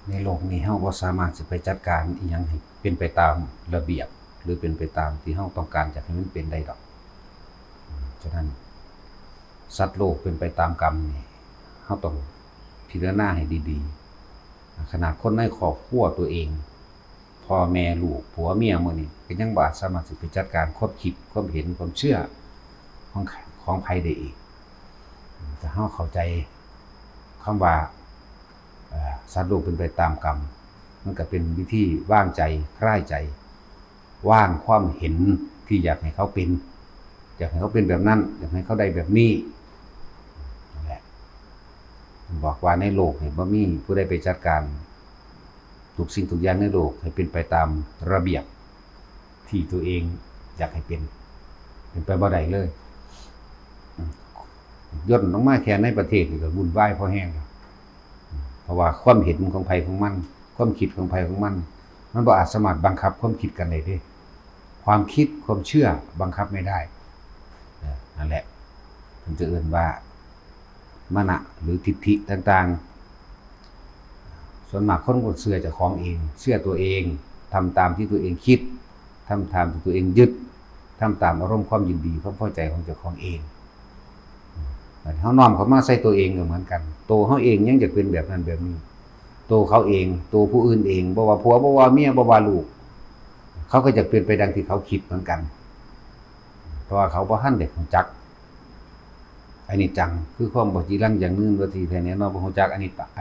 ในโลกนี้เฮาบ่สามารถสิไปจัดการอีหยังให้เป็นไปตามระเบียบหรือเป็นไปตามที่เฮาต้องการอยากให้มันเป็นได้ดอกฉะนั้นสัตว์โลกเป็นไปตามกรรมนี่เฮาต้องพิจารณาให้ดีๆขนาดคนในครอบครัวตัวเองพ่อแม่ลูกผัวเมียมื้อนี้ก็ยังบ่สามารถสิไปจัดการความคิดความเห็นความเชื่อของใครได้อีกถ้าเฮาเข้าใจคำว่าสัตว์โลกเป็นไปตามกรรมมันก็เป็นวิธีว่างใจคลายใจว่างความเห็นที่อยากให้เขาเป็นอยากให้เขาเป็นแบบนั้นอยากให้เขาได้แบบนี้นั่นแหละบอกว่าในโลกนี่บ่มีผู้ใดไปจัดการทุกสิ่งทุกอย่างในโลกให้เป็นไปตามระเบียบที่ตัวเองอยากให้เป็นไปบ่ได้เลยย่นลงมาแค่ในประเทศนี่ก็วุ่นวายพอแห้งแล้วเพราะว่าความเห็นของใครของมันความคิดของใครของมันบ่อาจสามารถบังคับความคิดกันได้เด้ความคิดความเชื่อบังคับไม่ได้นั่นแหละมันจะเอ่ยว่ามานะหรือทิฏฐิต่างๆส่วนมากคนก็เชื่อเจ้าของเองเชื่อตัวเองทำตามที่ตัวเองคิดทำตามที่ตัวเองยึดทำตามอารมณ์ความยินดีความพอใจของเจ้าของเองเฮาน้อมเข้ามาใส่ตัวเองก็เหมือนกันโตเฮาเองยังจะเป็นแบบนั้นแบบนี้โตเขาเองโตผู้อื่นเองบ่ว่าผัวบ่ว่าเมียบ่ว่าลูกเขาก็จะเป็นไปดังที่เขาคิดเหมือนกันเพราะว่าเขาบ่ทันได้รู้จักอนิจจังคือความบ่จีรังอย่างนึงว่าที่แท้แน่นอนบ่รู้จักอ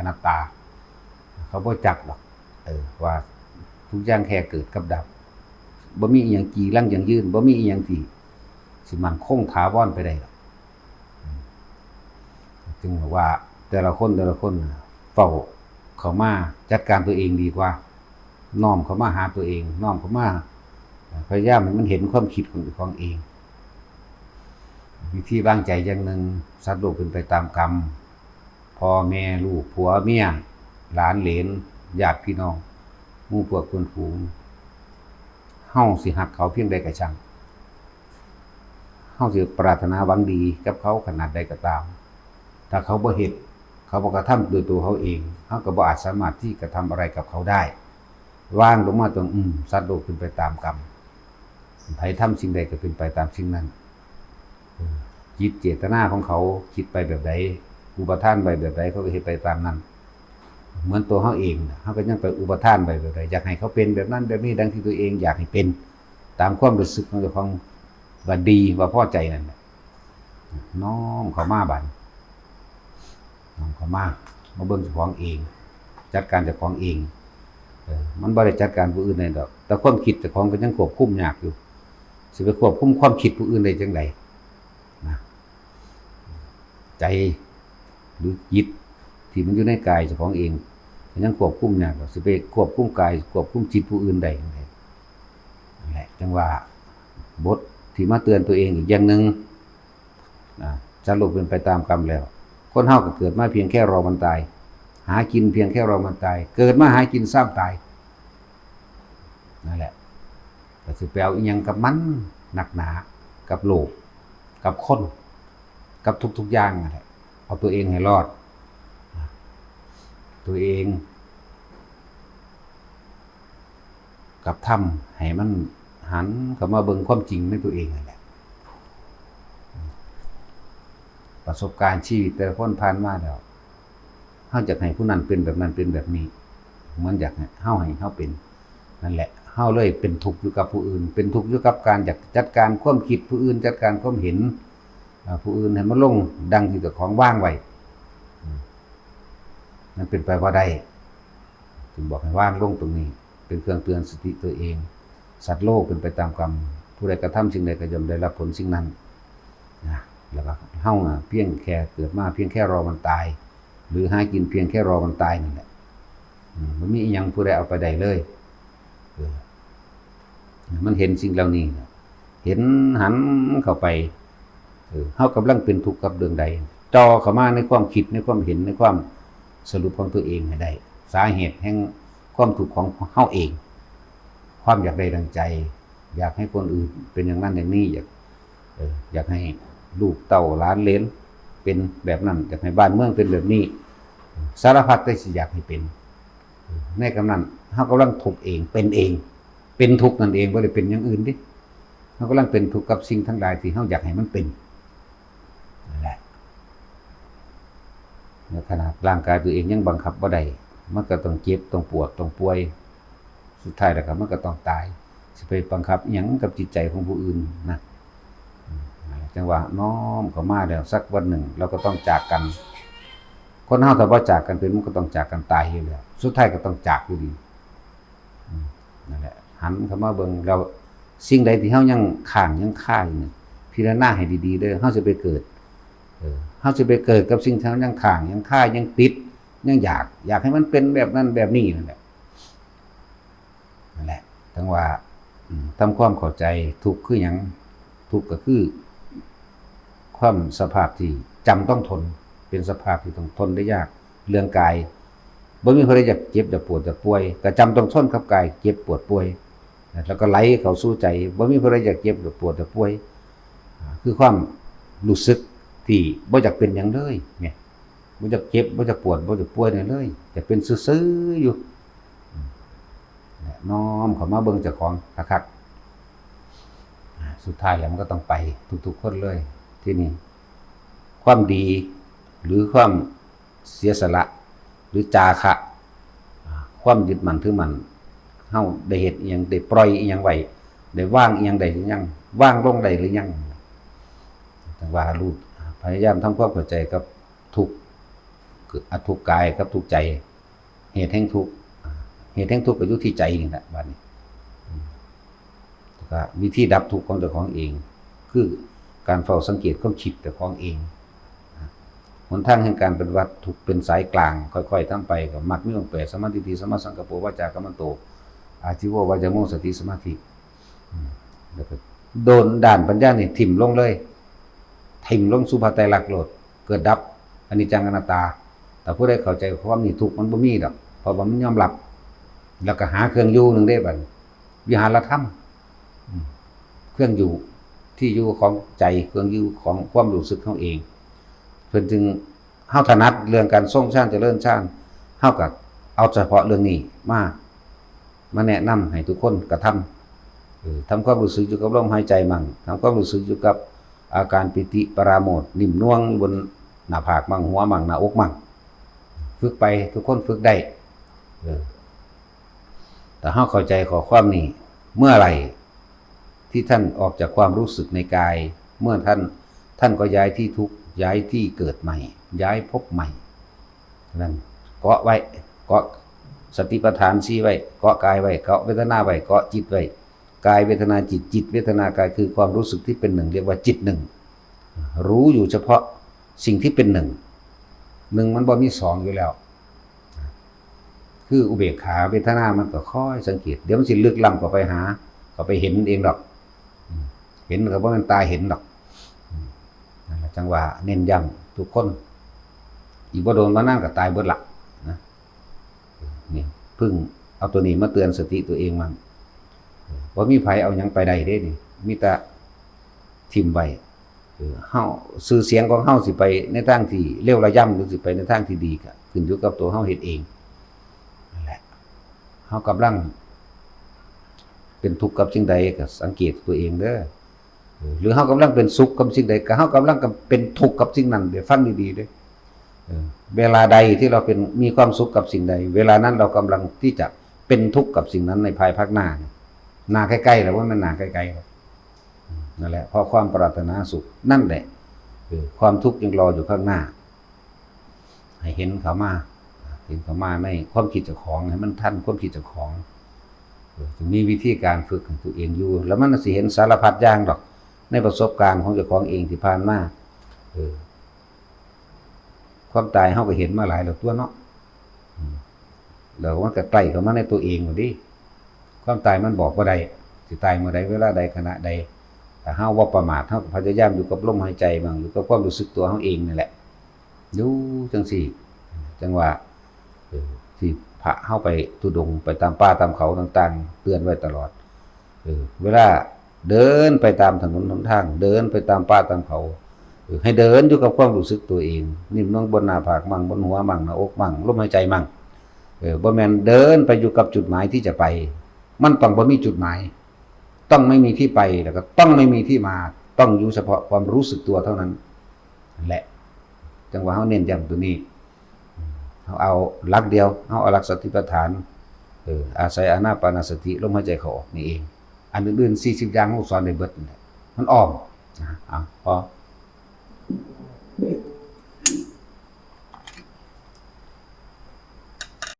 นัตตาเขาบ่จักหรอกว่าทุกอย่างแค่เกิดกับดับบ่มีอีหยังจีรังอย่างยืนบ่มีอีหยังที่สิมั่นคงถาวรไปได้หรอกจึงว่าแต่ละคนเฝ้าเข้ามาจัดการตัวเองดีกว่าน้อมเข้ามาหาตัวเองน้อมเข้ามาพยายามให้มันเห็นความคิดของตัวเองวิธีวางใจอย่างนึงสัตว์โลกเป็นไปตามกรรมพ่อแม่ลูกผัวเมียหลานเหลนญาติพี่น้องหมู่พวกเพื่อนฝูงเฮาสิฮักเขาเพียงใดก็ช่างเฮาสิปรารถนาหวังดีกับเขาขนาดใดก็ตามถ้าเขาบ่เฮ็ดเขาบ่กระทำโดยตัวเขาเองเขาก็บ่อาจสามารถที่จะทำอะไรกับเขาได้วางลงมาตรงสัตว์โลกเป็นไปตามกรรมใครทำสิ่งใดก็เป็นไปตามสิ่งนั้นจิตเจตนาของเขาคิดไปแบบใดอุปทานไปแบบใดเขาก็เฮ็ดไปตามนั้นเหมือนตัวเขาเองเขาก็ยังไปอุปทานไปแบบใดอยากให้เขาเป็นแบบนั้นแบบนี้ดังที่ตัวเองอยากให้เป็นตามความรู้สึกของเจ้าของว่าดีว่าพอใจนั่นแหละน้อมเข้ามาบัดเขามาเบิ่งเจ้าของเองจัดการเจ้าของเองมันบ่ได้จัดการผู้อื่นได้ดอกแต่ความคิดเจ้าของก็ยังควบคุมยากอยู่สิไปควบคุมความคิดผู้อื่นได้จังไดนะใจหรือจิตที่มันอยู่ในกายเจ้าของเองก็ยังควบคุมยากสิไปควบคุมกายควบคุมจิตผู้อื่นได้จังไดนั่นแหละจังว่าบทที่มาเตือนตัวเองอีกอย่างนึงจะลงเป็นไปตามกรรมแล้วคนเฮาก็เกิดมาเพียงแค่รอมันตายหากินเพียงแค่รอมันตายเกิดมาหากินซ้ำตายนั่นแหละแต่สิไปเอาอีหยังกับมันหนักหนากับโลกกับคนกับทุกๆอย่างนั่นแหละเอาตัวเองให้รอดตัวเองกับทำให้มันหันเข้ามาเบิ่งความจริงในตัวเองนั่นแหละประสบการณ์ชีวิตแต่ละคนผ่านมาแล้วเฮาอยากให้ผู้นั้นเป็นแบบนั้นเป็นแบบนี้เหมือนอยากให้เฮาเป็นนั่นแหละเฮาเลยเป็นทุกข์อยู่กับผู้อื่นเป็นทุกข์อยู่กับการอยากจัดการความคิดผู้อื่นจัดการความเห็นผู้อื่นให้มันลงดังที่เจ้าของวางไว้มันเป็นไปบ่ได้จึงบอกให้วางลงตรงนี้เป็นเครื่องเตือนสติตัวเองสัตว์โลกเป็นไปตามกรรมผู้ใดกระทำสิ่งใดก็ย่อมได้รับผลสิ่งนั้นนะแล้วก็เฮาเพียงแค่เกิดมาเพียงแค่รอมันตายหรือหากินเพียงแค่รอมันตายนั่นแหละมันมีอีหยังผู้ใดเอาไปได้เลยมันเห็นสิ่งเหล่านี้เห็นหันเข้าไปเฮากำลังเป็นทุกข์กับเรื่องใดจอเข้ามาในความคิดในความเห็นในความสรุปของตัวเองให้ได้สาเหตุแห่งความทุกข์ของเฮาเองความอยากได้ดังใจอยากให้คนอื่นเป็นอย่างนั้นอย่างนี้อยากให้ลูกเต้าหลานเหลนเป็นแบบนั้นอยากให้บ้านเมืองเป็นแบบนี้สารพัดได้สิอยากให้เป็น ในกำนั้นเฮากำลังทุกข์เองเป็นเอง เป็นทุกข์นั่นเองบ่ได้เป็นอย่างอื่นดิเฮากำลังเป็นทุกข์กับสิ่งทั้งหลายที่เฮาอยากให้มันเป็นนั่นแหละในขนาดร่างกายตัวเองยังบังคับบ่ได้มันก็ต้องเจ็บต้องปวดต้องป่วยสุดท้ายแล้วก็มันก็ต้องตายสิไปบังคับหยังกับจิตใจของผู้อื่นนะจังว่าน้อมเข้ามาแล้วสักวันหนึ่งเราก็ต้องจากกันคนเฮาถ้าบ่จากกันเป็นมันก็ต้องจากกันตายอยู่แล้วสุดท้ายก็ต้องจากอยู่ดีนั่นแหละหันเข้ามาเบิ่งเราสิ่งใดที่เฮายังค้างยังคาอยู่นี่พิจารณาให้ดีๆเด้อเฮาสิไปเกิดเฮาสิไปเกิดกับสิ่งที่เฮายังค้างยังคายังติดยังอยากให้มันเป็นแบบนั้นแบบนี้นั่นแหละทั้งว่าทำความเข้าใจทุกข์คือหยังทุกข์ก็คือความสภาพที่จำต้องทนเป็นสภาพที่ต้องทนได้ยากเรื่องกายบ่มีใครอยากเจ็บอยากปวดอยากป่วยก็จำต้องทนกับกายเจ็บปวดป่วยแล้วก็ไหลเข้าสู่ใจบ่มีใครอยากเจ็บอยากปวดอยากป่วยคือความรู้สึกที่บ่อยากเป็นหยังเลยเนี่ยบ่อยากเจ็บบ่อยากปวดบ่อยากป่วยเลยอยากเป็นซื่อๆอยู่น้อมเข้ามาเบิ่งเจ้าของคักๆสุดท้ายแล้วมันก็ต้องไปทุกๆคนเลยที่นี่ความดีหรือความเสียสละหรือจาคะความยึดมั่นถือมั่นเฮาได้เฮ็ดอีหยังได้ปล่อยอีหยังไว้ได้วางอีหยังได้หรือยังวางลงได้หรือยังจังว่ารู้พยายามทำความเข้าใจกับทุกข์คืออทุกข์กายกับทุกข์ใจเหตุแห่งทุกข์ก็อยู่ที่ใจนี่แหละบัดนี้ก็วิธีดับทุกข์ของเจ้าของเองคือการเฝ้าสังเกตความคิดเจ้าของเองหนทางแห่งการปฏิบัติทุกเป็นสายกลางค่อยๆทำไปก็มรรคมีองค์ 8สัมมาทิฏฐิสัมมาสังกัปโปวาจากัมมันโตอาชีวะวายโมสติสมาธิแล้วก็โดนด่านปัญญานี่ถิ่มลงเลยถิ่มลงสู่ภายใต้หลักโลดเกิดดับอนิจจังอนัตตาแต่ผู้ใดเข้าใจความนี่ทุกข์มันบ่มีดอกเพราะว่ามันยอมรับแล้วก็หาเครื่องอยู่นึงได้บัดวิหารธรรมเครื่องอยู่ที่อยู่ของใจเครื่องอยู่ของความรู้สึกของเองเพิ่นจึงเฮาถนัดเรื่องการทรงฌานเจริญฌานเฮาก็เอาเฉพาะเรื่องนี้มาแนะนำให้ทุกคนกระทำทำความรู้สึกอยู่กับลมหายใจมั่งทำความรู้สึกอยู่กับอาการปิติปราโมทย์นิ่มนวลบนหน้าผากมั่งหัวมั่งหน้าอกมั่งฝึกไปทุกคนฝึกได้แต่เฮาเข้าใจขอความนี้เมื่อไหร่ที่ท่านออกจากความรู้สึกในกายเมื่อท่านก็ย้ายที่ทุกข์ย้ายที่เกิดใหม่ย้ายภพใหม่นั่นเกาะไว้เกาะสติปัฏฐานชี้ไว้เกาะกายไว้เกาะเวทนาไว้เกาะจิตไว้กายเวทนาจิตจิตเวทนากายคือความรู้สึกที่เป็นหนึ่งเรียกว่าจิตหนึ่งรู้อยู่เฉพาะสิ่งที่เป็นหนึ่งมันบ่มีสองอยู่แล้วคืออุเบกขาเวทนามันก็ค่อยสังเกตเดี๋ยวมันสิลึกล้ำเข้าไปหาเข้าไปเห็นเองดอกเห็นก็บ่แม่นตาเห็นดอกนั่นแหละจังว่าเน้นย้ำทุกคนอีกบ่โดนมานั่งก็ตายเบิดละนะนี่พึ่งเอาตัวนี้มาเตือนสติตัวเองมั่งว่ามีไผเอาหยังไปได้เด้นี่มีแต่ทิ่มไว้เฮาชื่อเสียงของเฮาสิไปในทางที่เลวระย่ำหรือสิไปในทางที่ดีก็ขึ้นอยู่กับตัวเฮาเฮ็ดเองนั่นแหละเฮากำลังเป็นทุกข์กับสิ่งใดก็สังเกตตัวเองเด้อหรือเฮากำลังเป็นสุขกับสิ่งใดก็เฮากำลังเป็นทุกข์กับสิ่งนั้นเดี๋ยวฟังดีๆเด้อเวลาใดที่เราเป็นมีความสุขกับสิ่งใดเวลานั้นเรากำลังที่จะเป็นทุกข์กับสิ่งนั้นในภายภาคหน้าใกล้ๆแล้วว่ามันหน้าใกล้ๆนั่นแหละเพราะความปรารถนาสุขนั่นแหละความทุกข์ยังรออยู่ข้างหน้าให้เห็นเขามาในความคิดเจ้าของให้มันทันความคิดเจ้าของจะมีวิธีการฝึกของตัวเองอยู่แล้วมันสิเห็นสารพัดอย่างดอกในประสบการณ์ของเจ้าของเองที่ผ่านมาความตายเฮาก็เห็นมาหลายแล้วตัวเนาะแล้วมันก็ใกล้เข้ามาในตัวเองว่าดิความตายมันบอกบ่ได้สิตายเมื่อใดเวลาใดขณะใดแต่เฮาบ่ประมาทเฮาก็พยายามอยู่กับลมหายใจบ้างอยู่กับความรู้สึกตัวเฮาเองนี่แหละอยู่จังซี่จังว่าที่พระเฮาไปทุดงไปตามป่าตามเขาต่างๆเตือนไว้ตลอดเวลาเดินไปตามถนนหนทางเดินไปตามป่าตามเขาให้เดินอยู่กับความรู้สึกตัวเองนิ่มนวลบนหน้าผากมั่งบนหัวมั่งหน้าอกมั่งลมหายใจมั่ง บ่แม่นเดินไปอยู่กับจุดหมายที่จะไปมันต้องบ่มีจุดหมายต้องไม่มีที่ไปแล้วก็ต้องไม่มีที่มาต้องอยู่เฉพาะความรู้สึกตัวเท่านั้นนั่นแหละจังหวะเฮาเน้นย้ำตัวนี้เฮาเอาหลักเดียวเฮาเอาหลักสติปัฏฐานอาศัยอานาปานสติลมหายใจเข้าออกนี่เองอันอื่นๆ40อย่างเฮาสอนได้เบิดนั่นแหละมันอ้อมพอ